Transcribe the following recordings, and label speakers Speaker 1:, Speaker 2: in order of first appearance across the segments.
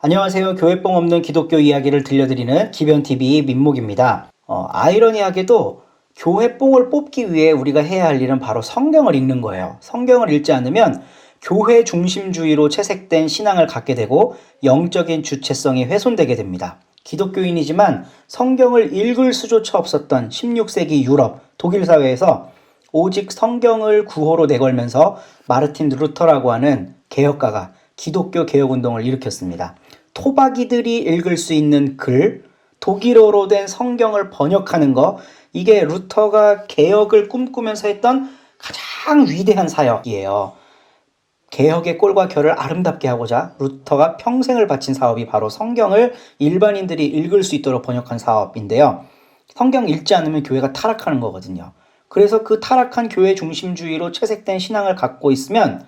Speaker 1: 안녕하세요. 교회뽕 없는 기독교 이야기를 들려드리는 기변TV 민목입니다. 아이러니하게도 교회뽕을 뽑기 위해 우리가 해야 할 일은 바로 성경을 읽는 거예요. 성경을 읽지 않으면 교회 중심주의로 채색된 신앙을 갖게 되고 영적인 주체성이 훼손되게 됩니다. 기독교인이지만 성경을 읽을 수조차 없었던 16세기 유럽, 독일 사회에서 오직 성경을 구호로 내걸면서 마르틴 루터라고 하는 개혁가가 기독교 개혁운동을 일으켰습니다. 토박이들이 읽을 수 있는 글, 독일어로 된 성경을 번역하는 거, 이게 루터가 개혁을 꿈꾸면서 했던 가장 위대한 사역이에요. 개혁의 꼴과 결을 아름답게 하고자 루터가 평생을 바친 사업이 바로 성경을 일반인들이 읽을 수 있도록 번역한 사업인데요. 성경 읽지 않으면 교회가 타락하는 거거든요. 그래서 그 타락한 교회 중심주의로 채색된 신앙을 갖고 있으면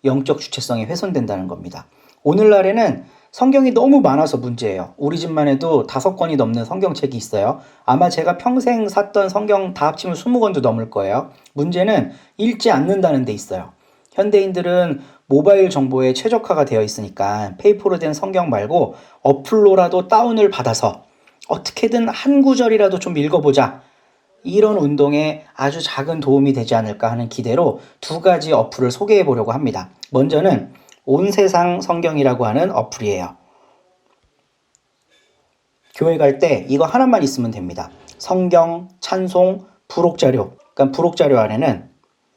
Speaker 1: 영적 주체성이 훼손된다는 겁니다. 오늘날에는 성경이 너무 많아서 문제예요. 우리 집만 해도 5권이 넘는 성경책이 있어요. 아마 제가 평생 샀던 성경 다 합치면 20권도 넘을 거예요. 문제는 읽지 않는다는 데 있어요. 현대인들은 모바일 정보에 최적화가 되어 있으니까 페이퍼로 된 성경 말고 어플로라도 다운을 받아서 어떻게든 한 구절이라도 좀 읽어보자. 이런 운동에 아주 작은 도움이 되지 않을까 하는 기대로 2가지 어플을 소개해 보려고 합니다. 먼저는 온 세상 성경이라고 하는 어플이에요. 교회 갈 때 이거 하나만 있으면 됩니다. 성경, 찬송, 부록자료. 그러니까 부록자료 안에는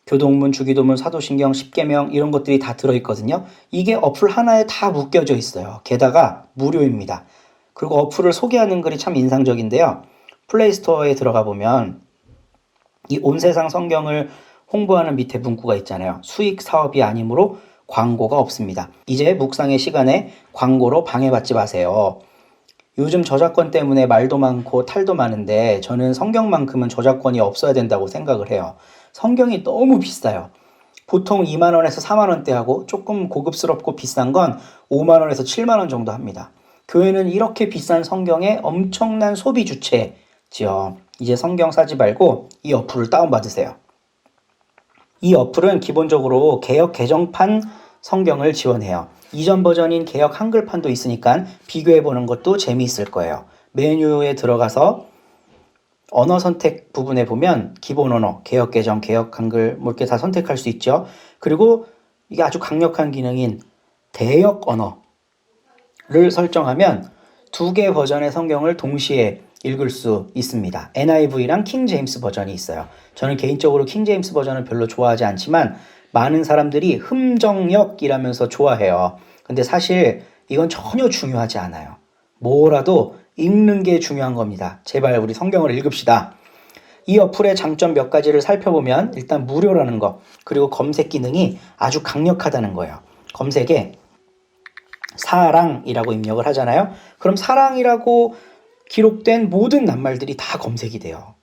Speaker 1: 교동문, 주기도문, 사도신경, 십계명 이런 것들이 다 들어있거든요. 이게 어플 하나에 다 묶여져 있어요. 게다가 무료입니다. 그리고 어플을 소개하는 글이 참 인상적인데요. 플레이스토어에 들어가 보면 이 온 세상 성경을 홍보하는 밑에 문구가 있잖아요. 수익 사업이 아니므로 광고가 없습니다. 이제 묵상의 시간에 광고로 방해받지 마세요. 요즘 저작권 때문에 말도 많고 탈도 많은데 저는 성경만큼은 저작권이 없어야 된다고 생각을 해요. 성경이 너무 비싸요. 보통 2만 원에서 4만 원대 하고 조금 고급스럽고 비싼 건 5만 원에서 7만 원 정도 합니다. 교회는 이렇게 비싼 성경에 엄청난 소비 주체지요. 이제 성경 사지 말고 이 어플을 다운받으세요. 이 어플은 기본적으로 개역 개정판 성경을 지원해요. 이전 버전인 개역 한글판도 있으니까 비교해보는 것도 재미있을 거예요. 메뉴에 들어가서 언어 선택 부분에 보면 기본 언어, 개역 개정, 개역 한글 뭐 이렇게 다 선택할 수 있죠. 그리고 이게 아주 강력한 기능인 대역 언어를 설정하면 2개 버전의 성경을 동시에 읽을 수 있습니다. NIV랑 킹 제임스 버전이 있어요. 저는 개인적으로 킹 제임스 버전을 별로 좋아하지 않지만 많은 사람들이 흠정역이라면서 좋아해요. 근데 사실 이건 전혀 중요하지 않아요. 뭐라도 읽는 게 중요한 겁니다. 제발 우리 성경을 읽읍시다. 이 어플의 장점 몇 가지를 살펴보면 일단 무료라는 거, 그리고 검색 기능이 아주 강력하다는 거예요. 검색에 사랑이라고 입력을 하잖아요. 그럼 사랑이라고 기록된 모든 낱말들이 다 검색이 돼요.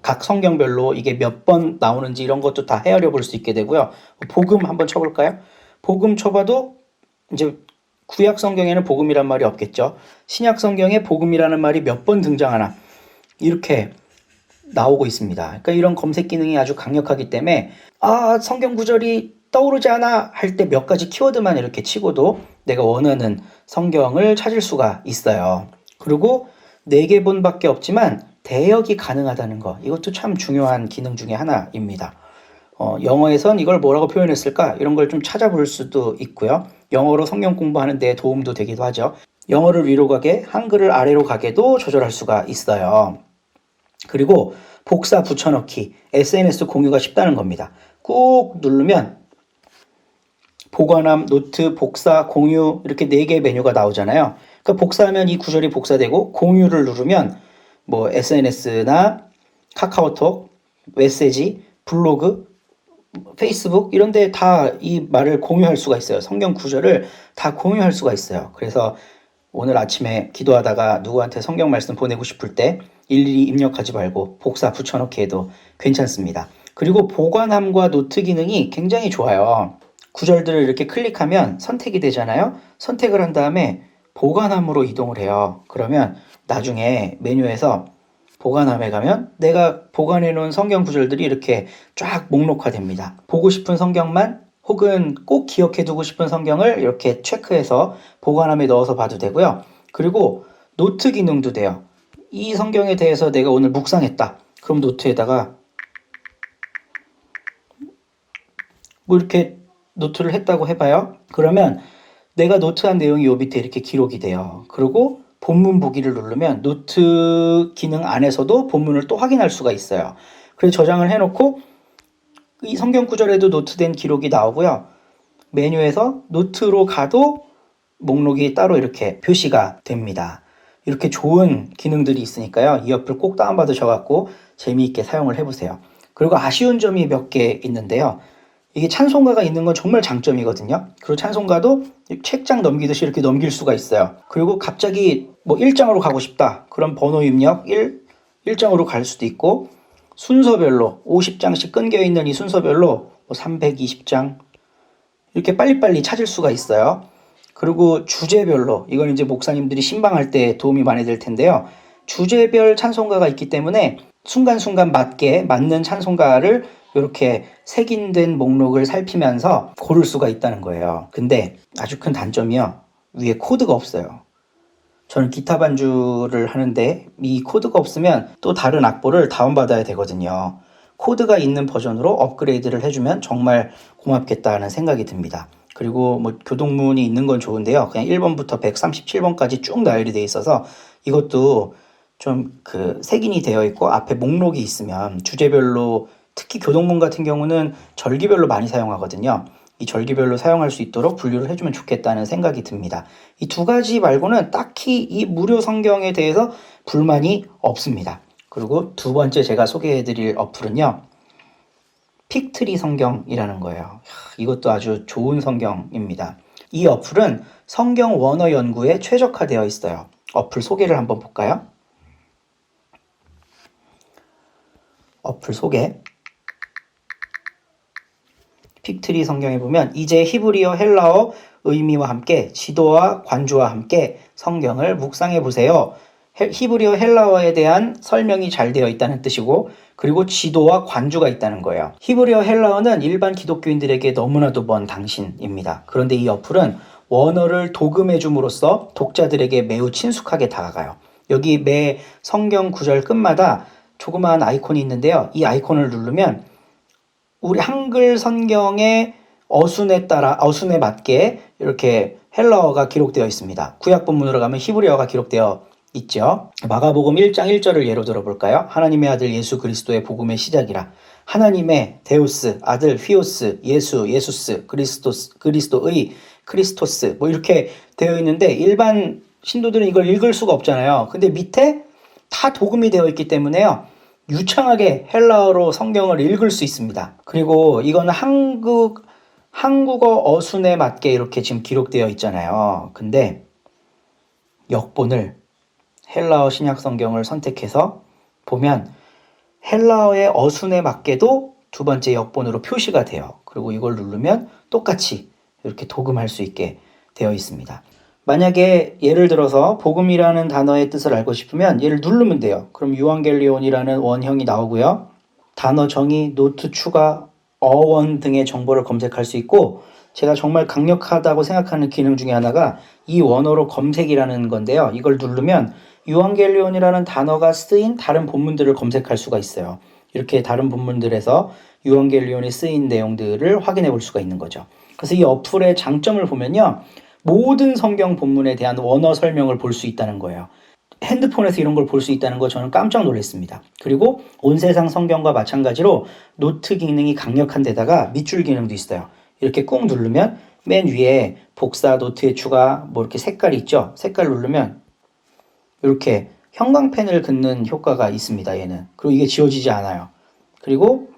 Speaker 1: 각 성경별로 이게 몇 번 나오는지 이런 것도 다 헤아려 볼 수 있게 되고요. 복음 한번 쳐볼까요? 복음 쳐봐도 이제 구약 성경에는 복음이란 말이 없겠죠. 신약 성경에 복음이라는 말이 몇 번 등장하나 이렇게 나오고 있습니다. 그러니까 이런 검색 기능이 아주 강력하기 때문에 성경 구절이 떠오르지 않아 할 때 몇 가지 키워드만 이렇게 치고도 내가 원하는 성경을 찾을 수가 있어요. 그리고 4개본밖에 없지만 대역이 가능하다는 거, 이것도 참 중요한 기능 중에 하나입니다. 영어에선 이걸 뭐라고 표현했을까? 이런 걸 좀 찾아볼 수도 있고요. 영어로 성경 공부하는 데 도움도 되기도 하죠. 영어를 위로 가게, 한글을 아래로 가게도 조절할 수가 있어요. 그리고 복사 붙여넣기, SNS 공유가 쉽다는 겁니다. 꾹 누르면 보관함, 노트, 복사, 공유 이렇게 4개의 메뉴가 나오잖아요. 그러니까 복사하면 이 구절이 복사되고 공유를 누르면 뭐 SNS나 카카오톡, 메시지, 블로그, 페이스북 이런 데 다 이 말을 공유할 수가 있어요. 성경 구절을 다 공유할 수가 있어요. 그래서 오늘 아침에 기도하다가 누구한테 성경 말씀 보내고 싶을 때 일일이 입력하지 말고 복사 붙여넣기 해도 괜찮습니다. 그리고 보관함과 노트 기능이 굉장히 좋아요. 구절들을 이렇게 클릭하면 선택이 되잖아요. 선택을 한 다음에 보관함으로 이동을 해요. 그러면 나중에 메뉴에서 보관함에 가면 내가 보관해 놓은 성경 구절들이 이렇게 쫙 목록화됩니다. 보고 싶은 성경만 혹은 꼭 기억해두고 싶은 성경을 이렇게 체크해서 보관함에 넣어서 봐도 되고요. 그리고 노트 기능도 돼요. 이 성경에 대해서 내가 오늘 묵상했다. 그럼 노트에다가 뭐 이렇게 노트를 했다고 해봐요. 그러면 내가 노트한 내용이 요 밑에 이렇게 기록이 돼요. 그리고 본문 보기를 누르면 노트 기능 안에서도 본문을 또 확인할 수가 있어요. 그래서 저장을 해놓고 이 성경 구절에도 노트된 기록이 나오고요. 메뉴에서 노트로 가도 목록이 따로 이렇게 표시가 됩니다. 이렇게 좋은 기능들이 있으니까요. 이 어플 꼭 다운받으셔갖고 재미있게 사용을 해보세요. 그리고 아쉬운 점이 몇 개 있는데요. 이게 찬송가가 있는 건 정말 장점이거든요. 그리고 찬송가도 책장 넘기듯이 이렇게 넘길 수가 있어요. 그리고 갑자기 뭐 1장으로 가고 싶다. 그럼 번호 입력 1장으로 갈 수도 있고, 순서별로 50장씩 끊겨 있는 이 순서별로 뭐 320장 이렇게 빨리빨리 찾을 수가 있어요. 그리고 주제별로, 이건 이제 목사님들이 신방할 때 도움이 많이 될 텐데요. 주제별 찬송가가 있기 때문에 순간순간 맞는 찬송가를 이렇게 색인된 목록을 살피면서 고를 수가 있다는 거예요. 근데 아주 큰 단점이요. 위에 코드가 없어요. 저는 기타 반주를 하는데 이 코드가 없으면 또 다른 악보를 다운받아야 되거든요. 코드가 있는 버전으로 업그레이드를 해주면 정말 고맙겠다는 생각이 듭니다. 그리고 뭐 교동문이 있는 건 좋은데요. 그냥 1번부터 137번까지 쭉 나열이 돼 있어서 이것도 좀 색인이 되어 있고 앞에 목록이 있으면 주제별로, 특히 교동문 같은 경우는 절기별로 많이 사용하거든요. 이 절기별로 사용할 수 있도록 분류를 해주면 좋겠다는 생각이 듭니다. 이 두 가지 말고는 딱히 이 무료 성경에 대해서 불만이 없습니다. 그리고 두 번째 제가 소개해드릴 어플은요. 픽트리 성경이라는 거예요. 이것도 아주 좋은 성경입니다. 이 어플은 성경 원어 연구에 최적화되어 있어요. 어플 소개를 한번 볼까요? 어플 소개. 픽트리 성경에 보면 이제 히브리어, 헬라어 의미와 함께 지도와 관주와 함께 성경을 묵상해 보세요. 히브리어, 헬라어에 대한 설명이 잘 되어 있다는 뜻이고, 그리고 지도와 관주가 있다는 거예요. 히브리어, 헬라어는 일반 기독교인들에게 너무나도 먼 당신입니다. 그런데 이 어플은 원어를 도금해 줌으로써 독자들에게 매우 친숙하게 다가가요. 여기 매 성경 구절 끝마다 조그마한 아이콘이 있는데요. 이 아이콘을 누르면 우리 한글 성경의 어순에 맞게 이렇게 헬라어가 기록되어 있습니다. 구약 본문으로 가면 히브리어가 기록되어 있죠. 마가복음 1장 1절을 예로 들어볼까요? 하나님의 아들 예수 그리스도의 복음의 시작이라. 하나님의 데우스, 아들 휘오스, 예수스, 그리스도의 크리스토스, 뭐 이렇게 되어 있는데 일반 신도들은 이걸 읽을 수가 없잖아요. 근데 밑에 다 도금이 되어 있기 때문에요. 유창하게 헬라어로 성경을 읽을 수 있습니다. 그리고 이거는 한국어 어순에 맞게 이렇게 지금 기록되어 있잖아요. 근데 역본을 헬라어 신약 성경을 선택해서 보면 헬라어의 어순에 맞게도 두 번째 역본으로 표시가 돼요. 그리고 이걸 누르면 똑같이 이렇게 도금할 수 있게 되어 있습니다. 만약에 예를 들어서 복음이라는 단어의 뜻을 알고 싶으면 얘를 누르면 돼요. 그럼 유앙겔리온이라는 원형이 나오고요. 단어 정의, 노트 추가, 어원 등의 정보를 검색할 수 있고, 제가 정말 강력하다고 생각하는 기능 중에 하나가 이 원어로 검색이라는 건데요. 이걸 누르면 유앙겔리온이라는 단어가 쓰인 다른 본문들을 검색할 수가 있어요. 이렇게 다른 본문들에서 유앙겔리온이 쓰인 내용들을 확인해 볼 수가 있는 거죠. 그래서 이 어플의 장점을 보면요. 모든 성경 본문에 대한 원어 설명을 볼 수 있다는 거예요. 핸드폰에서 이런 걸 볼 수 있다는 거 저는 깜짝 놀랐습니다. 그리고 온 세상 성경과 마찬가지로 노트 기능이 강력한 데다가 밑줄 기능도 있어요. 이렇게 꾹 누르면 맨 위에 복사, 노트에 추가, 뭐 이렇게 색깔이 있죠. 색깔 누르면 이렇게 형광펜을 긋는 효과가 있습니다. 얘는. 그리고 이게 지워지지 않아요. 그리고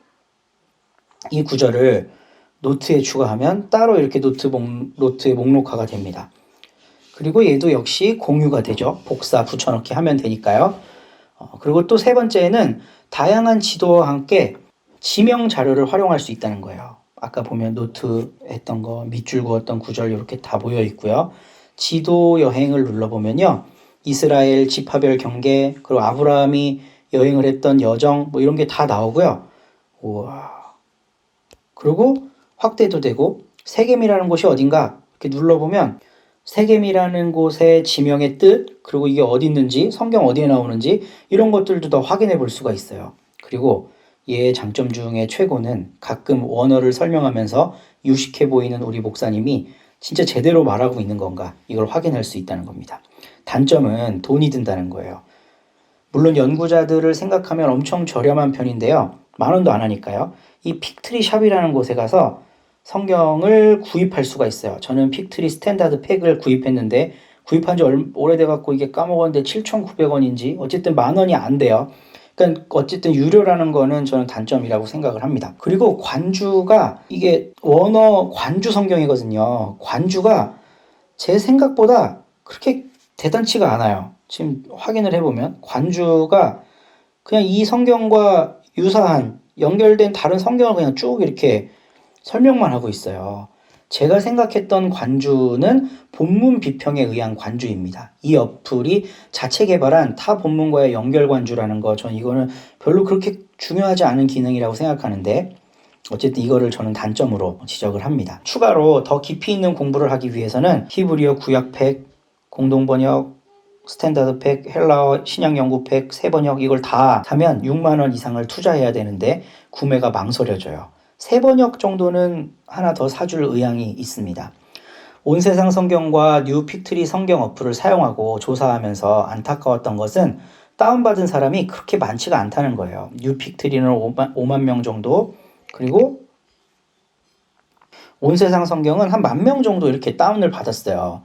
Speaker 1: 이 구절을 노트에 추가하면 따로 이렇게 노트에 목록화가 됩니다. 그리고 얘도 역시 공유가 되죠. 복사, 붙여넣기 하면 되니까요. 그리고 또 세 번째는 다양한 지도와 함께 지명 자료를 활용할 수 있다는 거예요. 아까 보면 노트 했던 거, 밑줄 그었던 구절 이렇게 다 모여 있고요. 지도 여행을 눌러보면요. 이스라엘 지파별 경계, 그리고 아브라함이 여행을 했던 여정, 뭐 이런 게 다 나오고요. 우와. 그리고 확대도 되고 세겜이라는 곳이 어딘가 이렇게 눌러보면 세겜이라는 곳의 지명의 뜻, 그리고 이게 어디 있는지, 성경 어디에 나오는지 이런 것들도 다 확인해 볼 수가 있어요. 그리고 얘의 장점 중에 최고는 가끔 원어를 설명하면서 유식해 보이는 우리 목사님이 진짜 제대로 말하고 있는 건가 이걸 확인할 수 있다는 겁니다. 단점은 돈이 든다는 거예요. 물론 연구자들을 생각하면 엄청 저렴한 편인데요. 10,000원도 안 하니까요. 이 픽트리 샵이라는 곳에 가서 성경을 구입할 수가 있어요. 저는 픽트리 스탠다드 팩을 구입했는데 구입한 지 오래돼갖고 이게 까먹었는데 7,900원인지 어쨌든 10,000원이 안 돼요. 그러니까 어쨌든 유료라는 거는 저는 단점이라고 생각을 합니다. 그리고 관주가 이게 원어 관주 성경이거든요. 관주가 제 생각보다 그렇게 대단치가 않아요. 지금 확인을 해보면 관주가 그냥 이 성경과 유사한 연결된 다른 성경을 그냥 쭉 이렇게 설명만 하고 있어요. 제가 생각했던 관주는 본문 비평에 의한 관주입니다. 이 어플이 자체 개발한 타 본문과의 연결 관주라는 거, 전 이거는 별로 그렇게 중요하지 않은 기능이라고 생각하는데 어쨌든 이거를 저는 단점으로 지적을 합니다. 추가로 더 깊이 있는 공부를 하기 위해서는 히브리어 구약팩, 공동번역, 스탠다드 팩, 헬라어 신약연구팩, 새번역 이걸 다 사면 60,000원 이상을 투자해야 되는데 구매가 망설여져요. 새번역 정도는 하나 더 사줄 의향이 있습니다. 온 세상 성경과 뉴 픽트리 성경 어플을 사용하고 조사하면서 안타까웠던 것은 다운받은 사람이 그렇게 많지가 않다는 거예요. 뉴 픽트리는 5만 명 정도, 그리고 온 세상 성경은 한 10,000명 정도 이렇게 다운을 받았어요.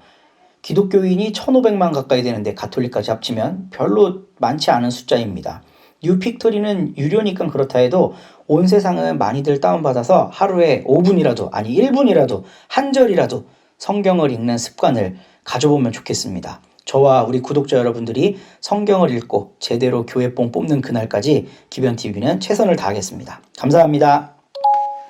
Speaker 1: 기독교인이 1,500만 가까이 되는데 가톨릭까지 합치면 별로 많지 않은 숫자입니다. 뉴 픽토리는 유료니까 그렇다 해도 온 세상은 많이들 다운받아서 하루에 5분이라도 아니 1분이라도 한 절이라도 성경을 읽는 습관을 가져보면 좋겠습니다. 저와 우리 구독자 여러분들이 성경을 읽고 제대로 교회뽕 뽑는 그날까지 기변TV는 최선을 다하겠습니다. 감사합니다.